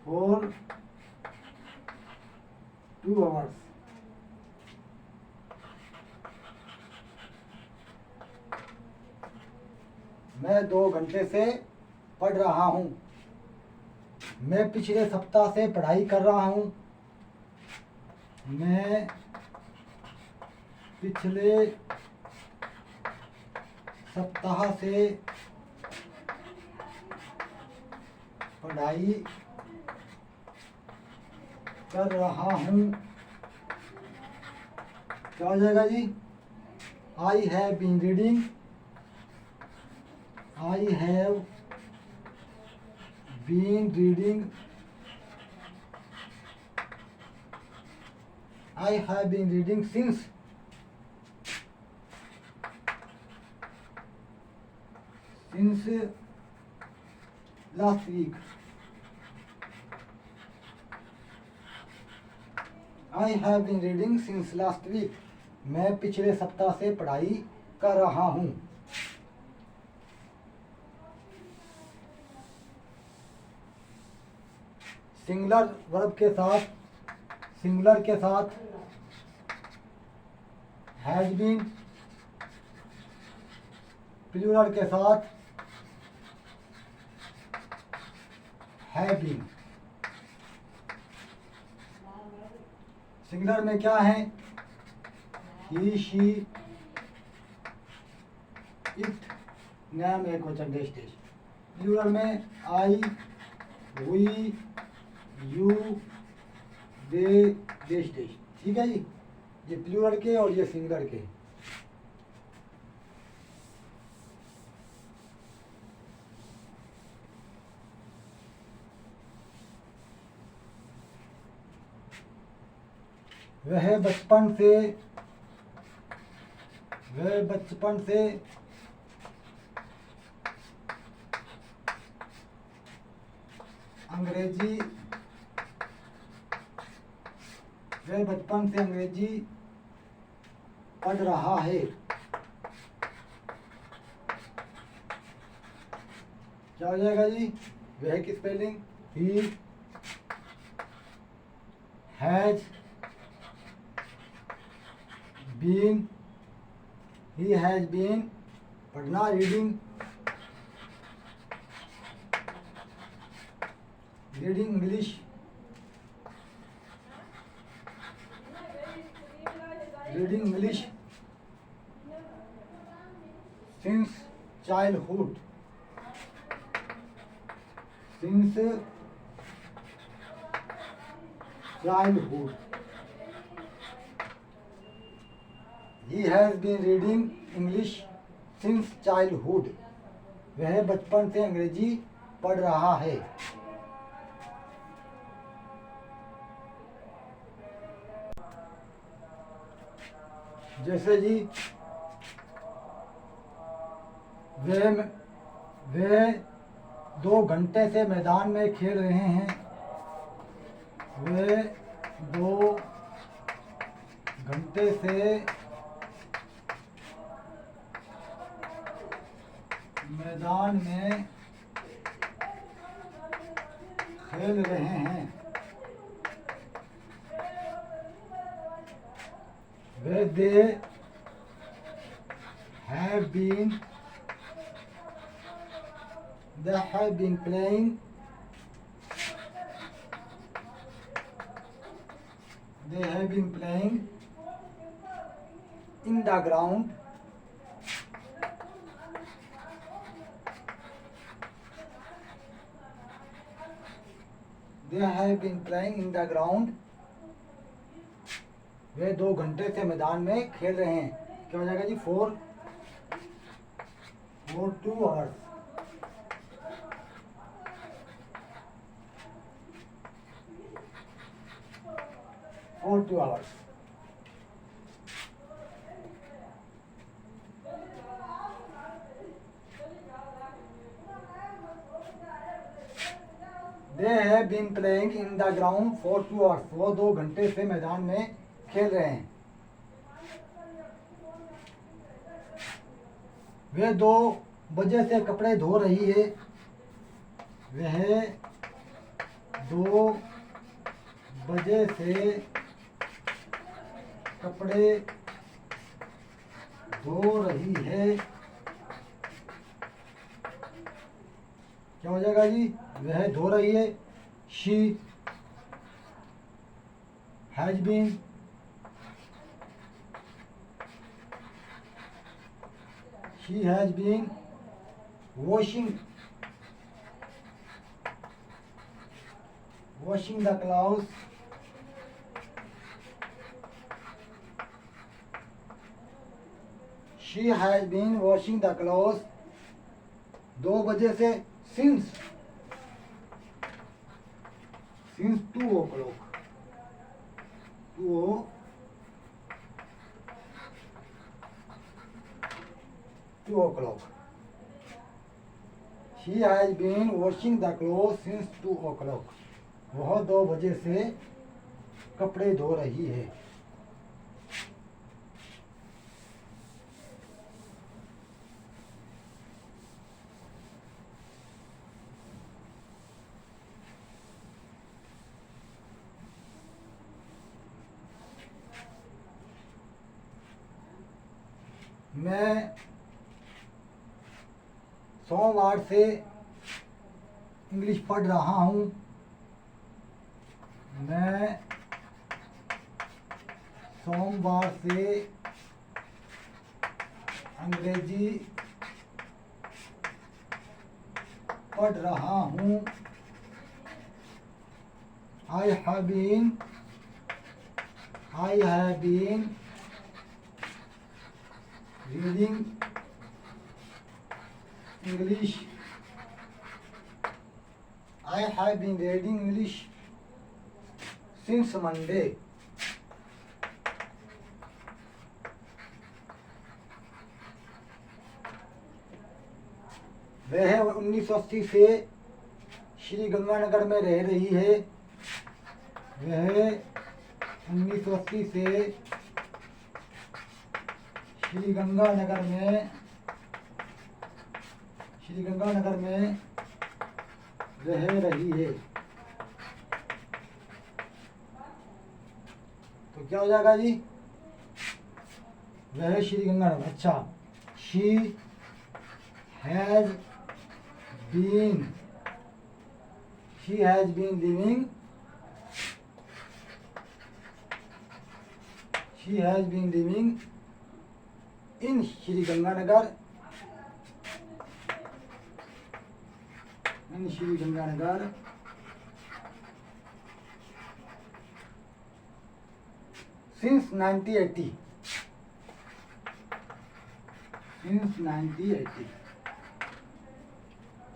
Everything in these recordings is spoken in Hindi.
for 2 hours. मैं 2 घंटे से पढ़ रहा हूँ। मैं पिछले सप्ताह से पढ़ाई कर रहा हूँ। मैं पिछले सप्ताह से पढ़ाई कर रहा हूँ। क्या हो जाएगा जी? I have been reading. I have been reading. I have been reading since last week. I have been reading since last week. मैं पिछले सप्ताह से पढ़ाई कर रहा हूँ। सिंगुलर वर्ब के साथ, सिंगुलर के साथ हैज बीन, प्लूरल के साथ हैव बीन। सिंगुलर में क्या है? ही, शी, इट, नाम एक वचन डेश डेश। प्लूरल में I, we, you, they, dash dash. ठीक है जी, ये प्लूरल के और ये सिंगुलर के। वह बचपन से अंग्रेजी पढ़ रहा है। क्या हो जाएगा जी? वह की spelling he has been, he has been पढ़ना, reading, reading English, reading English since childhood, since childhood. He has been reading English since childhood. वह बचपन से अंग्रेजी पढ़ रहा है। जैसे जी वे 2 घंटे से मैदान में खेल रहे हैं। वे 2 घंटे से मैदान में खेल रहे हैं। वे they have been playing, they have been playing in the ground. They have been playing in the ground. वे 2 घंटे से मैदान में खेल रहे हैं। क्या हो जाएगा जी? for 2 hours. For 2 hours. They have been playing in the ground for 2 hours. वो 2 घंटे से मैदान में खेल रहे हैं। वे 2 बजे से कपड़े धो रही है। वह 2 बजे से कपड़े धो रही है। क्या हो जाएगा जी? वह धो रही है। She has been washing the clothes she has been washing the clothes 2 बजे से since 2 o'clock 2 o'clock she has been washing the clothes since 2 o'clock वह 2 बजे से कपड़े धो रही है। मैं सोमवार से इंग्लिश पढ़ रहा हूँ। मैं सोमवार से अंग्रेजी पढ़ रहा हूँ। I have been reading English. I have been reading English since Monday. वह 1980 से श्री गंगानगर में रह रही है। वह 1980 से श्री गंगानगर में रह रही है। तो क्या हो जाएगा जी? वह श्री गंगानगर। अच्छा, she has been living in Sri Ganganagar since 1980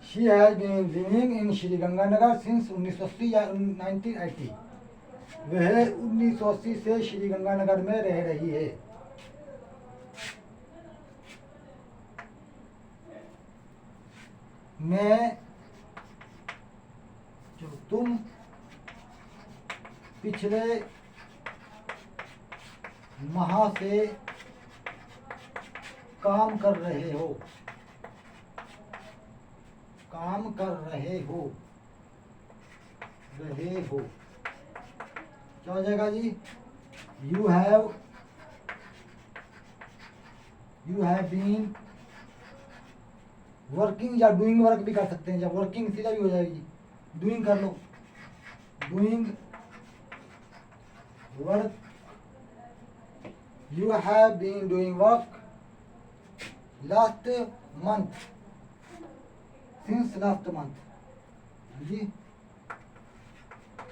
She has been living in Sri Ganganagar since 1980 या 1980। वह 1980 से श्री गंगानगर में रह रही है। मैं जो तुम पिछले माह से काम कर रहे हो क्या हो जाएगा जी? यू हैव बीन वर्किंग या डूइंग वर्क भी कर सकते हैं। जब वर्किंग सीधा भी हो जाएगी, डूइंग कर लो। Doing work, you have been doing work last month since last month जी,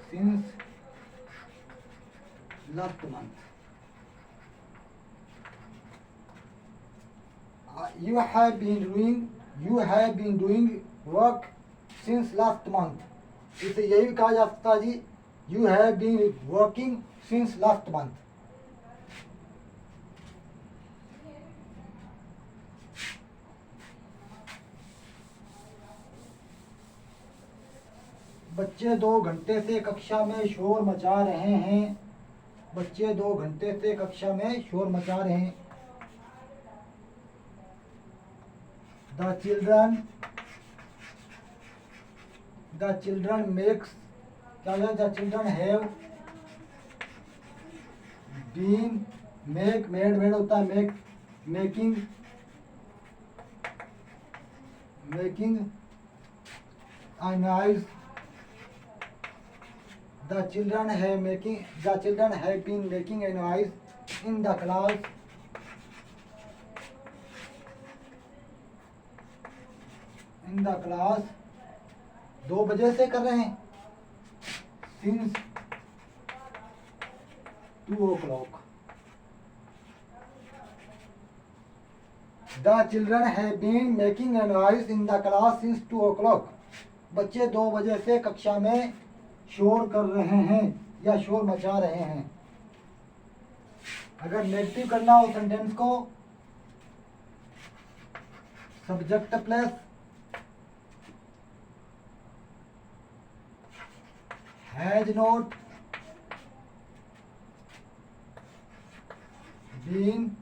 since last month. You have been doing work since last month। इसे यही कहा जा सकता है जी, you have been working since last month। बच्चे 2 घंटे से कक्षा में शोर मचा रहे हैं। बच्चे 2 घंटे से कक्षा में शोर मचा रहे हैं। The children makes क्या हो जाएगा? The children have been made होता है making a noise. The children have been making a noise in the class. In the class 2 बजे से कर रहे हैं since 2 o'clock. The children have been making a noise in the class since 2 o'clock. बच्चे 2 बजे से कक्षा में शोर कर रहे हैं या शोर मचा रहे हैं। अगर नेगेटिव करना हो सेंटेंस को, subject plus has not been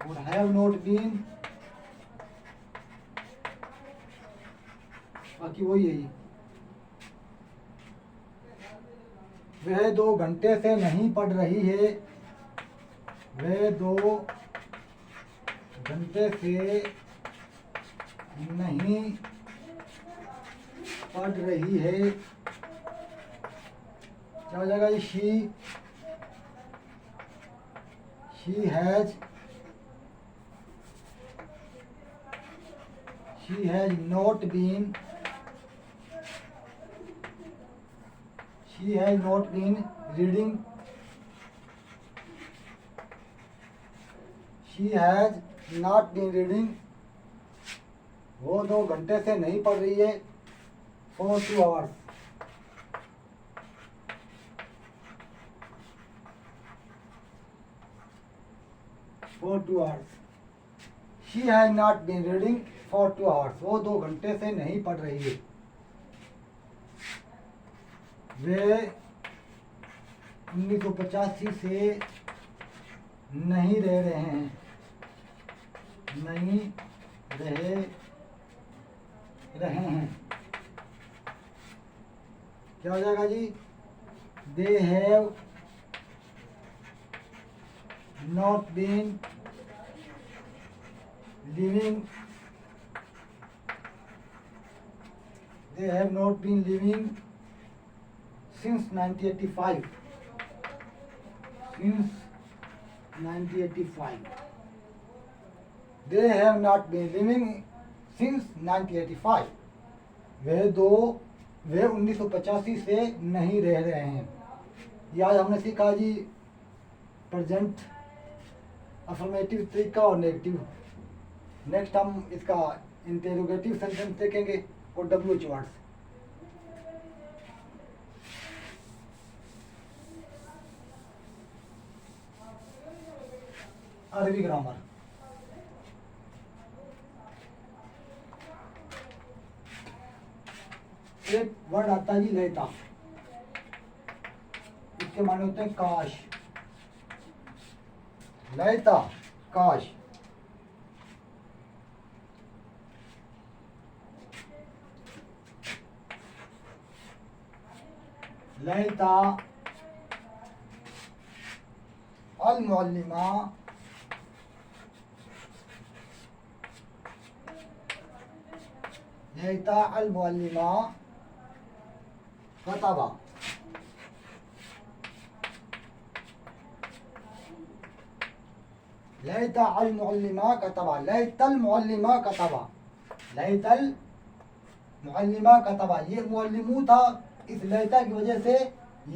और हैव नॉट बीन, बाकी वही है। वह 2 घंटे से नहीं पढ़ रही है। वह 2 घंटे से नहीं पढ़ रही है। क्या हो जाएगा? She has not been reading. She has not been reading. वो 2 घंटे से नहीं पढ़ रही है for 2 hours. She has not been reading for 2 hours. वो 2 घंटे से नहीं पढ़ रही है। वे 1985 से नहीं रह रहे हैं। क्या हो जाएगा जी? They have not been living since 1985. They have not been living since 1985. वे 1985 से नहीं रह रहे हैं। या हमने सीखा जी प्रेजेंट, अफर्मेटिव तरीका और नेगेटिव। नेक्स्ट हम इसका इंटेरोगेटिव सेंटेंस देखेंगे और WH वर्ड्स। अरबी ग्रामर। एक वर्ड आता है जी लैता। इसके माने होते हैं काश। लैता, काश। लैता अल मुअल्लिमा लैता अल मुअल्लिमा कतबा। लैता अल मुअल्लिमा कतबा। लैतल मुअल्लिमा कतबा। लैतल मुअल्लिमा कतबा। ये मुअल्लिमू था, इस लैता की वजह से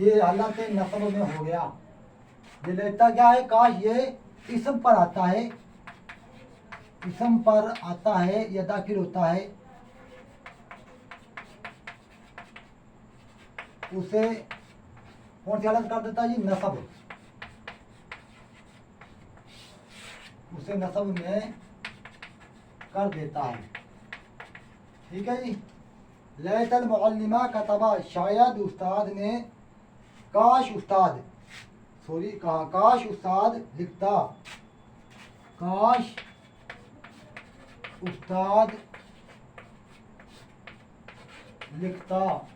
ये हालत नस्ब में हो गया। ये लैता क्या है? काश। ये इसम पर आता है, इसम पर आता है या दाखिल होता है, उसे कौन सी हालत कर देता है जी? नस्ब। उसे नस्ब में कर देता है। ठीक है जी। लैतल मुअल्लिमा कतबा। शायद उस्ताद ने, काश उस्ताद, सॉरी कहा, काश उस्ताद लिखता। काश उस्ताद लिखता।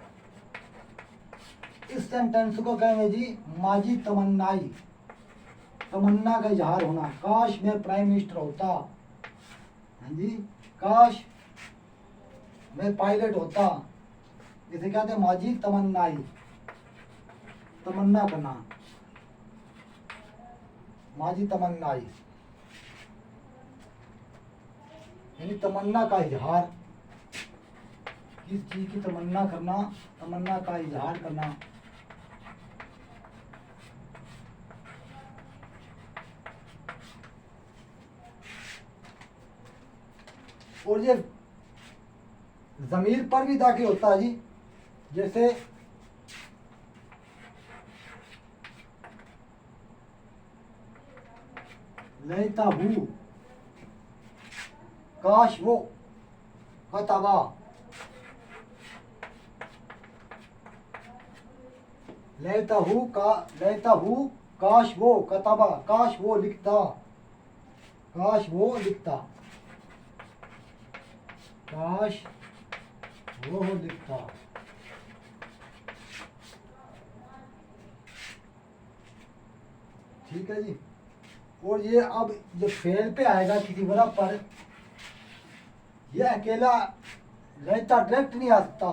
इस सेंटेंस को कहेंगे जी माजी तमन्नाई, तमन्ना का इजहार होना। काश मैं प्राइम मिनिस्टर होता, हाँ जी, काश मैं पायलट होता, इसे कहते हैं माजी तमन्नाई, तमन्ना करना, माजी तमन्नाई यानी तमन्ना का इजहार, किस चीज की तमन्ना करना, तमन्ना का इजहार करना। और ये जमीर पर भी दाखिल होता है जी, जैसे लेता हूँ, काश वो, कतबा, लेता हूँ काश वो, कतबा, काश वो लिखता, काश वो लिखता, काश वो लिखता। ठीक है जी। और ये अब जब फेल पे आएगा किसी वर्ब पर, यह अकेला लेता डायरेक्ट नहीं आ सकता।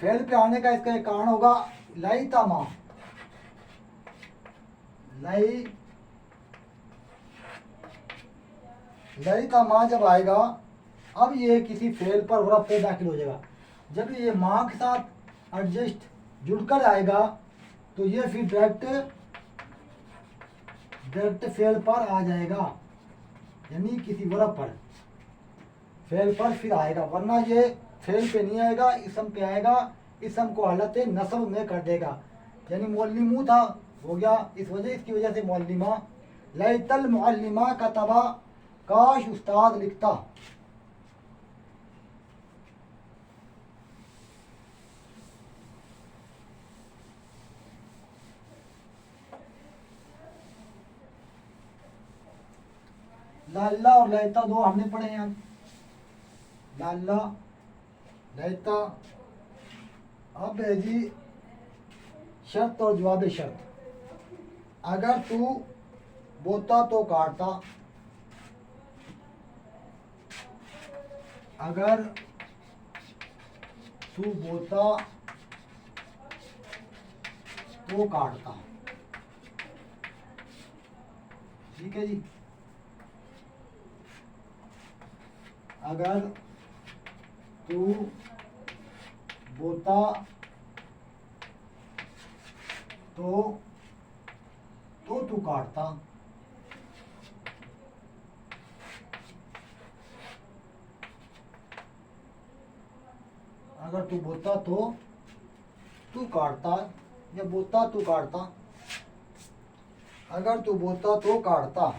फेल पे आने का इसका एक कारण होगा लईता माँ, लईता माँ जब आएगा, अब ये किसी फेल पर वर्ब पे दाखिल हो जाएगा। जब ये माँ के साथ एडजस्ट जुड़कर आएगा तो ये फिर डायरेक्ट फेल पर आ जाएगा, यानी किसी वर्ब पर फेल पर फिर आएगा, वरना ये फेल पे नहीं आएगा, इसम पे आएगा। इसम को हालत नस्ब में कर देगा, यानी मुअल्लिमू था, हो गया इस वजह, इसकी वजह से मुअल्लिमा। लैतल मुअल्लिमा कतबा, काश उस्ताद लिखता। लाला और लैता दो हमने पढ़े हैं, लाला लैता। अब है जी शर्त और जवाब शर्त। अगर तू बोता तो काटता, अगर तू बोता तो काटता। ठीक है जी। अगर तू बोता तो तू काटता। अगर तू बोता तो तू काटता, या बोता तू काटता। अगर तू बोता तो काटता।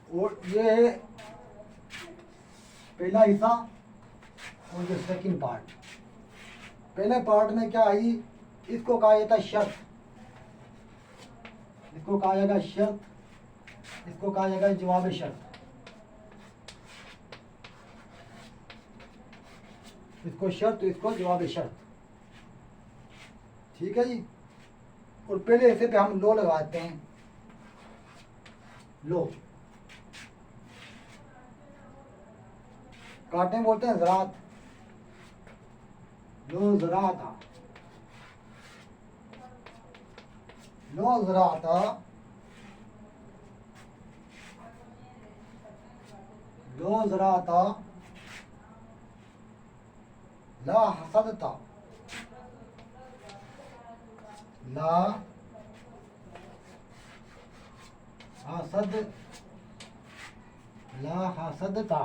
और ये है पहला हिस्सा और जो सेकंड पार्ट। पहले पार्ट में क्या आई, इसको कहा जाता है शर्त, इसको कहा जाएगा शर्त, इसको कहा जाएगा जवाब शर्त। इसको शर्त, इसको जवाब शर्त। ठीक है जी। और पहले ऐसे पे हम लो लगाते हैं, लो काटने बोलते हैं ज़रात, लो ज़राता, लो ज़राता, लो ज़राता, ला हसदता, ला हसद, ला हसदता।